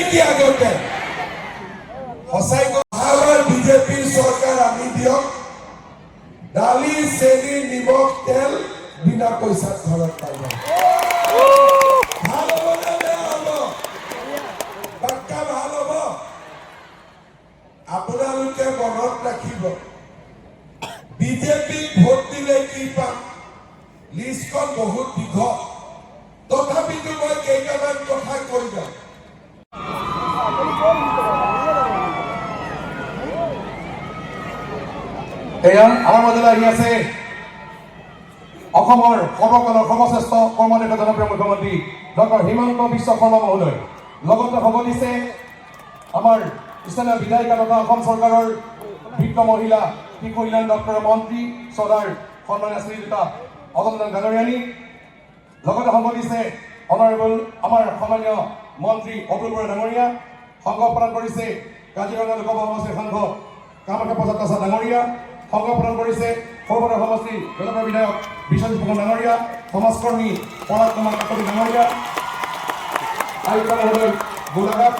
নেকি আগতে সঁচাই আমাৰ বিজেপিৰ চৰকাৰ আমি দিয়ক দালি চেনি নিমখ তেল বিনা পইচাত ঘৰত পাব ভাল হ'ব নে বেয়া হ'ব বাক্কা ভাল হ'ব আপোনালোকে মনত ৰাখিব বিজেপিক ভোট দিলে কি পাম লিষ্টখন বহুত দীঘল তথাপিতো মই কেইটামান কথা কৈ যাম এয়া আমাৰ মাজলৈ আহি আছে অসমৰ সৰ্বকালৰ সৰ্বশ্ৰেষ্ঠ কৰ্মনিৰত জনপ্ৰিয় মুখ্যমন্ত্ৰী ডক্টৰ হিমন্ত বিশ্ব শৰ্মা মহোদয় লগতে হ'ব দিছে আমাৰ স্থানীয় বিধায়িকা তথা অসম চৰকাৰৰ বিত্ত মহিলা শিশু কল্যাণ দপ্তৰৰ মন্ত্ৰী চৰ্দাৰ সন্মানীয় শ্ৰীযুতা অজন্তা গাগৰিয়ানী লগতে হ'ব দিছে অনাৰেবল আমাৰ সন্মানীয় মন্ত্ৰী অতুল বৰা ডাঙৰীয়া সংঘ প্ৰদান কৰিছে কাজিৰঙা লোকসভা সমষ্টিৰ সাংসদ কামাখ্যা প্ৰসাদ দাস ডাঙৰীয়া সংঘ প্ৰদান কৰিছে সৰ্বদা সমষ্টিৰ জনপ্ৰিয় বিধায়ক বিশ্বজিৎ ফুকন ডাঙৰীয়া সমাজকৰ্মী পৰাগ কুমাৰ কাকতি ডাঙৰীয়া আয়ুক্ত মহোদয় গোলাঘাট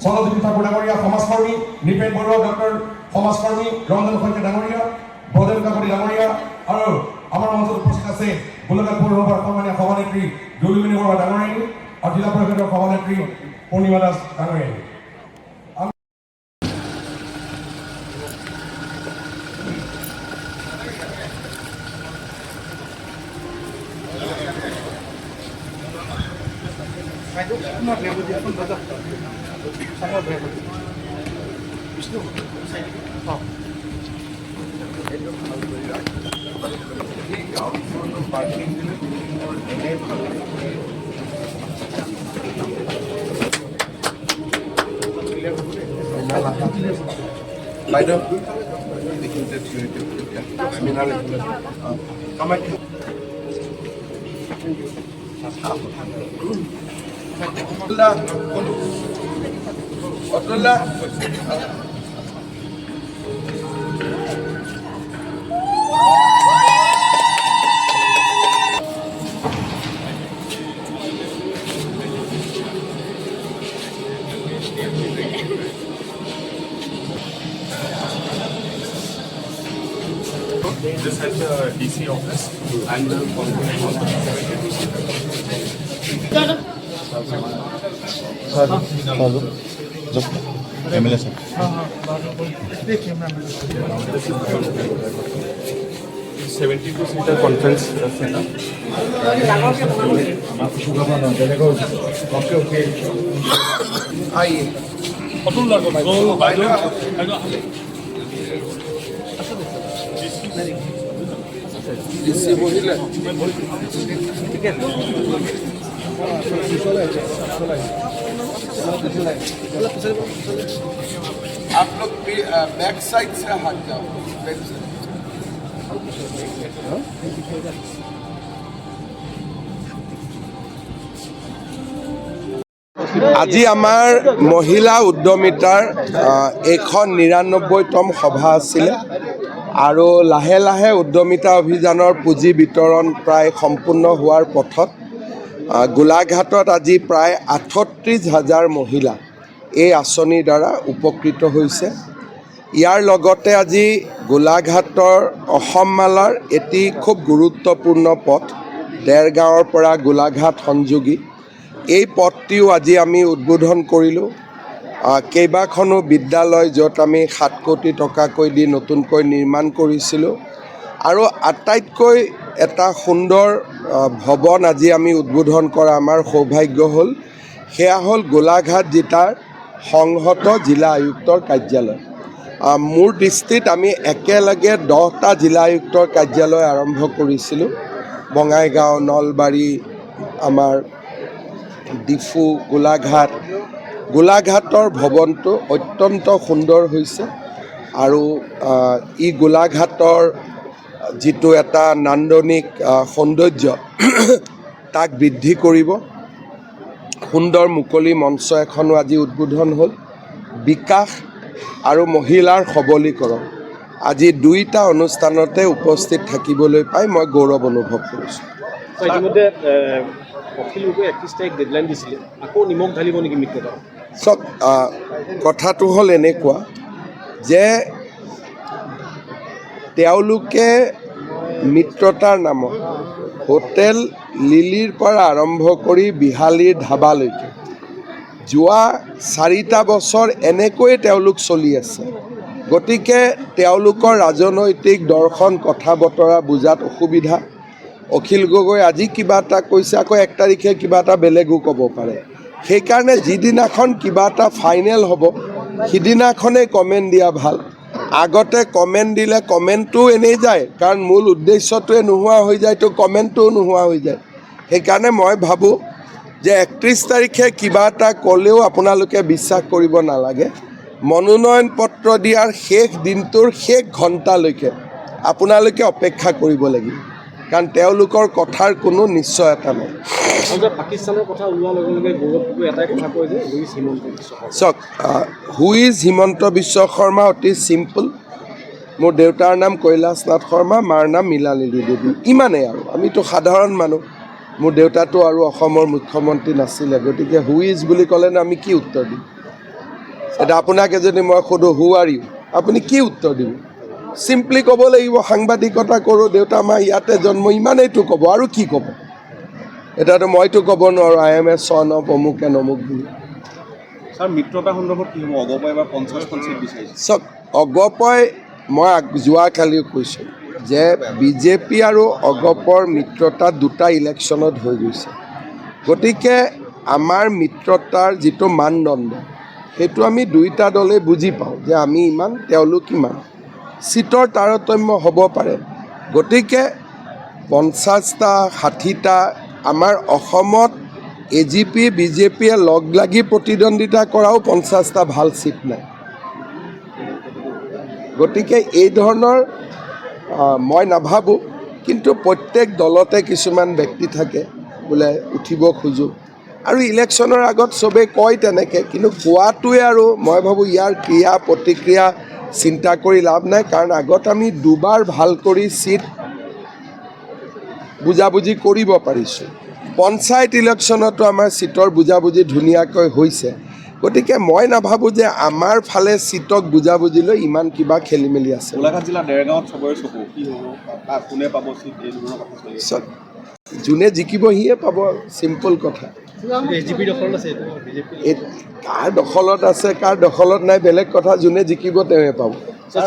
চলজিৎ ঠাকুৰ ডাঙৰীয়া সমাজকৰ্মী নিপেন বৰুৱা ডক্টৰ সমাজকৰ্মী ৰঞ্জন শইকীয়া ডাঙৰীয়া বদেল কাকতি ডাঙৰীয়া আৰু আমাৰ মঞ্চত উপস্থিত আছে গোলাঘাট পৌৰসভাৰ সন্মানীয় সভানেত্ৰী দুলুমিনী বৰুৱা ডাঙৰীয়ানী আৰু জিলা পৰিষদৰ সভানেত্ৰী পূৰ্ণিমা দাস ডাঙৰীয়ানী বাইদেউ This has the DC office and the MLA sir. 72-seater conference center. आइए आप लोग बैक साइड से हट जाओ बैक साइड আজি আমাৰ মহিলা উদ্যমিতাৰ এখন ৯৯তম সভা আছিল আৰু লাহে লাহে উদ্যমিতা অভিযানৰ পুঁজি বিতৰণ প্ৰায় সম্পূৰ্ণ হোৱাৰ পথত গোলাঘাটত আজি প্ৰায় ৩৮,০০০ মহিলা এই আঁচনিৰ দ্বাৰা উপকৃত হৈছে ইয়াৰ লগতে আজি গোলাঘাটৰ অসম মালাৰ এটি খুব গুৰুত্বপূৰ্ণ পথ দেৰগাঁৱৰ পৰা গোলাঘাট সংযোগী এই পথটিও আজি আমি উদ্বোধন কৰিলোঁ কেইবাখনো বিদ্যালয় য'ত আমি ৭ কোটি টকাকৈ দি নতুনকৈ নিৰ্মাণ কৰিছিলোঁ আৰু আটাইতকৈ এটা সুন্দৰ ভৱন আজি আমি উদ্বোধন কৰা আমাৰ সৌভাগ্য হ'ল সেয়া হ'ল গোলাঘাট জিলাৰ সংহত জিলা আয়ুক্তৰ কাৰ্যালয় মোৰ দৃষ্টিত আমি একেলগে 10টা জিলা আয়ুক্তৰ কাৰ্যালয় আৰম্ভ কৰিছিলোঁ বঙাইগাঁও নলবাৰী আমাৰ ডিফু গোলাঘাটৰ ভৱনটো অত্যন্ত সুন্দৰ হৈছে আৰু ই গোলাঘাটৰ যিটো এটা নান্দনিক সৌন্দৰ্য তাক বৃদ্ধি কৰিব। সুন্দৰ মুকলি মঞ্চ এখনো আজি উদ্বোধন হ'ল। বিকাশ আৰু মহিলাৰ সবলীকৰণ, আজি দুইটা অনুষ্ঠানতে উপস্থিত থাকিবলৈ পাই মই গৌৰৱ অনুভৱ কৰিছোঁ। ইতিমধ্যে অখিল গগৈ 31 তাৰিখ ডেডলাইন দিছিলে, আকৌ নিমখ ঢালিব নেকি মিত্ৰতা? চাওক, কথাটো হ'ল এনেকুৱা যে তেওঁলোকে মিত্ৰতাৰ নামত হোটেল লিলিৰ পৰা আৰম্ভ কৰি বিহালীৰ ধাবালৈকে যোৱা 4টা বছৰ এনেকৈয়ে তেওঁলোক চলি আছে। গতিকে তেওঁলোকৰ ৰাজনৈতিক দৰ্শন কথা বতৰা বুজাত অসুবিধা। অখিল গগৈ আজি কিবা এটা কৈছে, আকৌ 1 তাৰিখে কিবা এটা বেলেগো ক'ব পাৰে। সেইকাৰণে যিদিনাখন কিবা এটা ফাইনেল হ'ব সিদিনাখনেই কমেণ্ট দিয়া ভাল। আগতে কমেণ্ট দিলে কমেণ্টটো এনেই যায়, কাৰণ মূল উদ্দেশ্যটোৱে নোহোৱা হৈ যায়, তো কমেণ্টটোও নোহোৱা হৈ যায়। সেইকাৰণে মই ভাবোঁ যে 31 তাৰিখে কিবা এটা ক'লেও আপোনালোকে বিশ্বাস কৰিব নালাগে। মনোনয়ন পত্ৰ দিয়াৰ শেষ দিনটোৰ শেষ ঘণ্টালৈকে আপোনালোকে অপেক্ষা কৰিব লাগিব, কাৰণ তেওঁলোকৰ কথাৰ কোনো নিশ্চয়তা নাই। পাকিস্তানৰ কথা ওলোৱাৰ লগে লগে গৌৰৱ গগৈ এটাই কথা কয় যে হুইজ হিমন্ত বিশ্ব শৰ্মা। চাওক, হুইজ হিমন্ত বিশ্ব শৰ্মা অতি চিম্পল। মোৰ দেউতাৰ নাম কৈলাশ নাথ শৰ্মা, মাৰ নাম মীলানিধি দেৱী, ইমানেই আৰু। আমিতো সাধাৰণ মানুহ। মোৰ দেউতাটো আৰু অসমৰ মুখ্যমন্ত্ৰী নাছিলে, গতিকে হুইজ বুলি ক'লেনো আমি কি উত্তৰ দিম? এতিয়া আপোনাকে যদি মই সোধোঁ হু আৰ ইউ, আপুনি কি উত্তৰ দিব? চিম্পলি ক'ব লাগিব সাংবাদিকতা কৰোঁ, দেউতা আমাৰ ইয়াতে জন্ম, ইমানেইতো ক'ব, আৰু কি ক'ব? এতিয়াতো মইতো ক'ব নোৱাৰোঁ আই এম এ চন অফ অমুকে নমুক বুলি। ছাৰ, মিত্ৰতা সন্দৰ্ভত কি হ'ব? অগপই এবাৰ 50খন চিট বিচাৰিছে। চাওক, অগপই, মই যোৱাকালিও কৈছোঁ যে বিজেপি আৰু অগপৰ মিত্ৰতা 2টা ইলেকশ্যনত হৈ গৈছে। গতিকে আমাৰ মিত্ৰতাৰ যিটো মানদণ্ড সেইটো আমি 2টা দলেই বুজি পাওঁ যে আমি ইমান, তেওঁলোক ইমান। চিটৰ তাৰতম্য হ'ব পাৰে। গতিকে 50টা 60টা আমাৰ অসমত AGP বিজেপিয়ে লগ লাগি প্ৰতিদ্বন্দ্বিতা কৰাও 50টা ভাল চিট নাই। গতিকে এই ধৰণৰ মই নাভাবোঁ, কিন্তু প্ৰত্যেক দলতে কিছুমান ব্যক্তি থাকে বোলে উঠিব খোজোঁ, আৰু ইলেকশ্যনৰ আগত চবেই কয় তেনেকৈ, কিন্তু কোৱাটোৱে, আৰু মই ভাবোঁ ইয়াৰ ক্ৰিয়া প্ৰতিক্ৰিয়া চিন্তা কৰি লাভ নাই, কাৰণ আগত আমি 2বাৰ ভাল কৰি চিট বুজাবুজি কৰিব পাৰিছোঁ। পঞ্চায়ত ইলেকশ্যনতো আমাৰ চিটৰ বুজাবুজি ধুনীয়াকৈ হৈছে। গতিকে মই নাভাবোঁ যে আমাৰ ফালে চিটক বুজাবুজিলৈ ইমান কিবা খেলি মেলি আছে। গোলাঘাট জিলা দেৰগাঁৱত চবৰে চকু, কি হ'ব, কোনে পাব চিট, এই ধৰণৰ কথা চলি আছে। যোনে জিকিব সিয়ে পাব, চিম্পল কথা। AGP দখলত আছে, কাৰ দখলত আছে কাৰ দখলত নাই বেলেগ কথা, যোনে জিকিব তেওঁৱে পাব।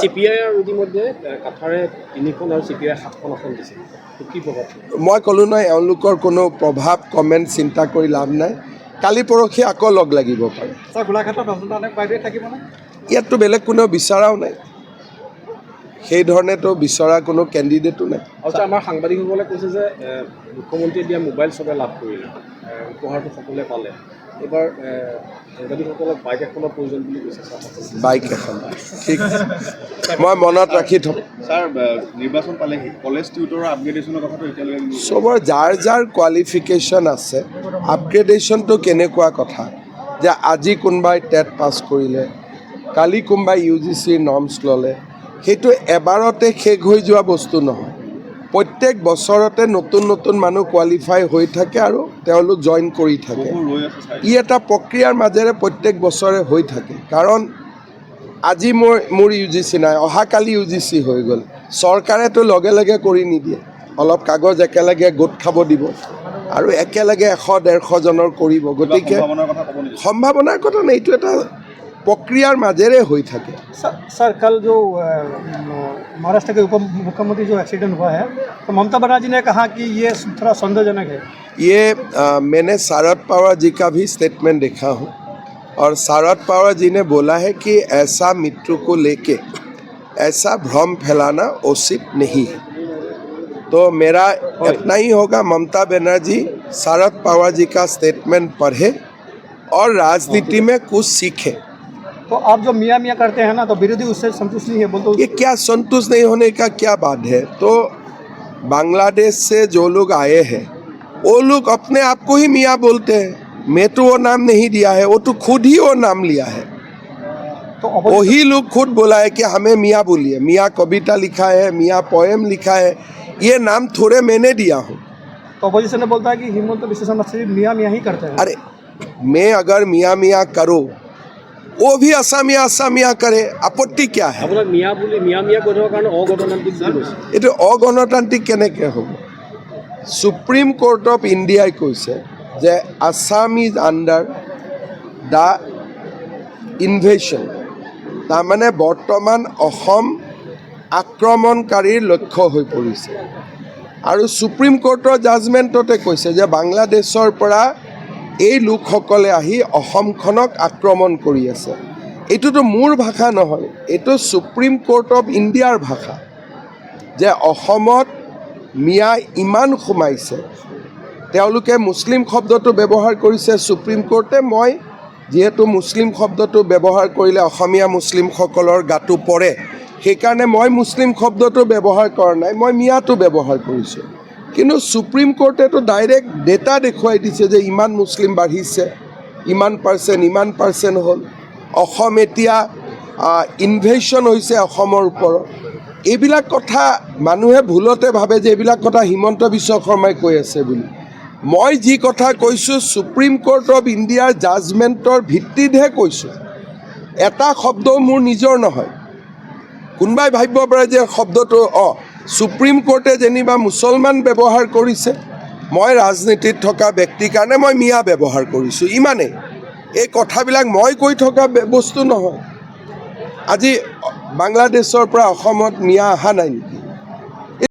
CPI ইতিমধ্যে কাঠাৰে 3খন আৰু CPI 7খন আসন দিছে, কি প্ৰভাৱ? মই ক'লোঁ নহয়, এওঁলোকৰ কোনো প্ৰভাৱ কমেণ্ট চিন্তা কৰি লাভ নাই। কালি পৰহি আকৌ লগ লাগিব পাৰে। গোলাঘাটত প্ৰাইভেট থাকিবনে? ইয়াততো বেলেগ কোনেও বিচৰাও নাই, সেইধৰণেতো বিচৰা কোনো কেণ্ডিডেটো নাই। আমাৰ সাংবাদিকসকলে কৈছে যে মুখ্যমন্ত্ৰীয়ে দিয়া মোবাইল চবে লাভ কৰিলে, উপহাৰটো সকলোৱে পালে। এইবাৰ সাংবাদিকসকলক বাইক এখনৰ প্ৰয়োজন বুলি কৈছে। বাইক এখন, ঠিক, মই মনত ৰাখি থ'ম। ছাৰ, নিৰ্বাচন পালেহি, কলেজ টিউটৰৰ আপগ্ৰেডেশ্যনৰ কথাটো এতিয়ালৈকে চবৰ যাৰ যাৰ কোৱালিফিকেশ্যন আছে, আপগ্ৰেডেশ্যনটো কেনেকুৱা কথা যে আজি কোনোবাই টেট পাছ কৰিলে, কালি কোনোবাই UGC নৰ্মছ ল'লে, সেইটো এবাৰতে শেষ হৈ যোৱা বস্তু নহয়। প্ৰত্যেক বছৰতে নতুন নতুন মানুহ কোৱালিফাই হৈ থাকে আৰু তেওঁলোক জইন কৰি থাকে। ই এটা প্ৰক্ৰিয়াৰ মাজেৰে প্ৰত্যেক বছৰে হৈ থাকে, কাৰণ আজি মোৰ UGC নাই, অহাকালি UGC হৈ গ'ল। চৰকাৰেতো লগে লগে কৰি নিদিয়ে, অলপ কাগজ একেলগে গোট খাব দিব আৰু একেলগে 100-150 জনৰ কৰিব। গতিকে সম্ভাৱনাৰ কথা নাই, এইটো এটা प्रक्रियार मजेरे हुई थके। सर, कल जो महाराष्ट्र के उप मुख्यमंत्री जो एक्सीडेंट हुआ है, तो ममता बनर्जी ने कहा कि ये थोड़ा संदेहजनक है। ये मैंने शरद पवार जी का भी स्टेटमेंट देखा हूँ और शरद पवार जी ने बोला है कि ऐसा मृत्यु को लेके ऐसा भ्रम फैलाना उचित नहीं है। तो मेरा इतना ही होगा, ममता बनर्जी शरद पवार जी का स्टेटमेंट पढ़े और राजनीति में कुछ सीखे। तो आप जो मियाँ मियाँ करते हैं ना, तो विरोधी उससे संतुष्ट नहीं है बोलते। ये क्या संतुष्ट नहीं होने का क्या बात है? तो बांग्लादेश से जो लोग आए हैं वो लोग अपने आप को ही मियाँ बोलते हैं। मैं तो वो नाम नहीं दिया है, वो तो खुद ही वो नाम लिया है। तो opposition- वही लोग खुद बोला है कि हमें मियाँ बोलिए। मियाँ कविता लिखा है, मियाँ पोएम लिखा है, ये नाम थोड़े मैंने दिया हूँ। तो अपोजिशन ने बोलता है कि हिमंत बिश्व शर्मा सिर्फ मियाँ मियाँ ही करते हैं। अरे मैं अगर मियाँ मियाँ करो, वो भी असामिया असामिया करे, आपत्ति क्या है? আপোনাক মিয়া বুলি মিয়া কৈ থকাৰ কাৰণে অগণতান্ত্ৰিক বুলি কৈছে। এইটো অগণতান্ত্ৰিক কেনেকৈ হ'ব? সুপ্ৰিম কোৰ্ট অফ ইণ্ডিয়াই কৈছে যে Assam is under the invasion, তাৰমানে বৰ্তমান অসম আক্ৰমণকাৰীৰ লক্ষ্য হৈ পৰিছে। আৰু সুপ্ৰিম কোৰ্টৰ জাজমেণ্টতে কৈছে যে বাংলাদেশৰ পৰা এই লোকসকলে আহি অসমখনক আক্ৰমণ কৰি আছে। এইটোতো মোৰ ভাষা নহয়, এইটো সুপ্ৰিম কোৰ্ট অফ ইণ্ডিয়াৰ ভাষা যে অসমত মিয়া ইমান সোমাইছে। তেওঁলোকে মুছলিম শব্দটো ব্যৱহাৰ কৰিছে সুপ্ৰিম কোৰ্টে। মই যিহেতু মুছলিম শব্দটো ব্যৱহাৰ কৰিলে অসমীয়া মুছলিমসকলৰ গাটো পৰে, সেইকাৰণে মই মুছলিম শব্দটো ব্যৱহাৰ কৰা নাই, মই মিয়াটো ব্যৱহাৰ কৰিছোঁ। কিন্তু সুপ্ৰিম কোৰ্টেতো ডাইৰেক্ট ডেটা দেখুৱাই দিছে যে ইমান মুছলিম বাঢ়িছে, ইমান পাৰ্চেণ্ট হ'ল। অসম এতিয়া ইনভেশ্যন হৈছে অসমৰ ওপৰত। এইবিলাক কথা মানুহে ভুলতে ভাবে যে এইবিলাক কথা হিমন্ত বিশ্ব শৰ্মাই কৈ আছে বুলি। মই যি কথা কৈছোঁ সুপ্ৰিম কোৰ্ট অফ ইণ্ডিয়াৰ জাজমেণ্টৰ ভিত্তিতহে কৈছোঁ। এটা শব্দও মোৰ নিজৰ নহয়। কোনোবাই ভাবিব পাৰে যে শব্দটো সুপ্ৰিম কোৰ্টে যেনিবা মুছলমান ব্যৱহাৰ কৰিছে, মই ৰাজনীতিত থকা ব্যক্তিৰ কাৰণে মই মিয়া ব্যৱহাৰ কৰিছোঁ, ইমানেই। এই কথাবিলাক মই কৈ থকা বস্তু নহয়। আজি বাংলাদেশৰ পৰা অসমত মিয়া অহা নাই নেকি?